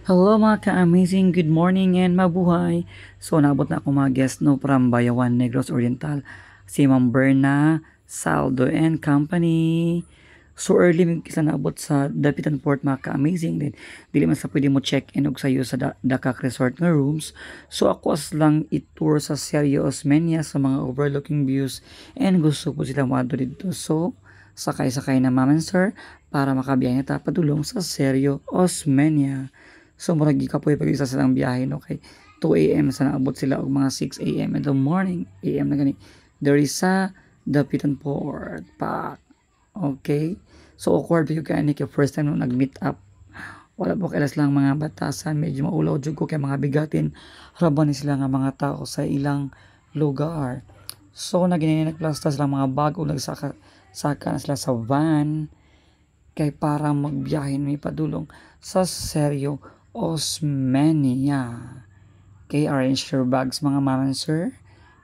Hello mga ka-amazing, good morning and mabuhay. So naabot na ako mga guest no from Bayawan Negros Oriental, si Ma'am Berna Saldo and Company. So early sila naabot sa Dapitan Port mga ka-amazing din. Dili man sa pwede mo check-in og sayo sa Dakak Resort nga rooms. So ako as lang i-tour sa Sergio Osmeña sa mga overlooking views and gusto po sila mo dito. So sakay-sakay na maman sir para makabiyahe ta padulong sa Sergio Osmeña. So murag gikapoy pag isa silang biyahe no kay 2 AM sa naabot sila og mga 6 AM in the morning AM na gani there is sa Dapitan Port Park. Okay? So awkward yung kani kay first time nung nag-meet up. Wala po kailas lang mga batasan, medyo maulaw jud ko kay mga bigatin raban ni sila nga mga tao sa ilang lugar. So naginini nagplasta sila mga bag o nagsaka saka na sila sa van kay para magbiyahe may padulong sa Sergio Osmeña. Kay arrange your bags mga maman sir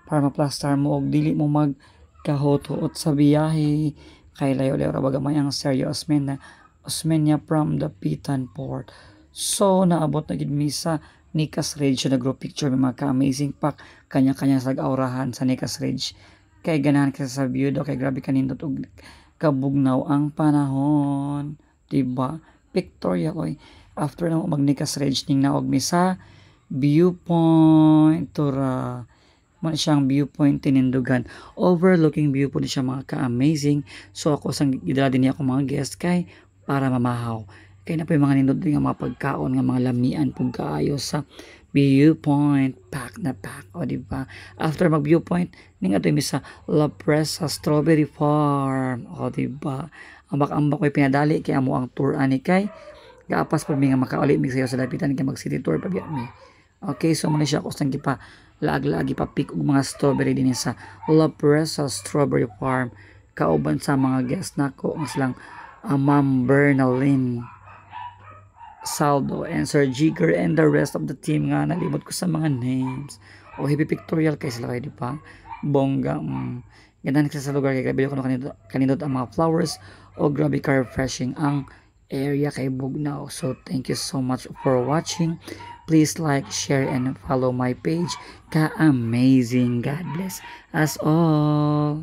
para maplastar mo og dili mo magkahotuot sa biyahe kay layo-layo ra baga may ang Sergio Osmeña from the Pitan Port. So naabot na gid mi sa Nicas Ridge na group picture may mga ka-amazing pack kanya-kanya sa aurahan sa Nicas Ridge. Kay ganahan ka sa view do kay grabe kanindot og kabugnaw ang panahon, diba? Pictorial oy. After na magnikas Ridge ning naog mi sa viewpoint tura man siyang viewpoint tinindugan overlooking view po ni siya mga ka-amazing. So ako sang gidala din ako mga guest kay para mamahaw kay na pa yung mga nindot din nga mga pagkaon nga mga lamian pug kaayo sa viewpoint pack na pack o di ba after mag viewpoint ning ato mi sa La Presa Strawberry Farm o di ba ambak-ambak ko'y pinadali kay amo ang tour ani kay gaapas pa mi nga makauli mi sayo sa dapitan kay mag city tour pa biya mi. Okay, so muna siya ako sang gipa laag-laagi pa pick og mga strawberry din sa La Presa Strawberry Farm kauban sa mga guest nako ang silang Ma'am Bernalyn Saldo and Sir Jigger and the rest of the team nga nalimot ko sa mga names. O happy pictorial kay sila kayo di ba? Bongga. Ganda na sa lugar kay grabe ko kanindot ang mga flowers o grabe ka refreshing ang area kay Bugnaw. So thank you so much for watching. Please like, share, and follow my page. Ka-amazing. God bless us all.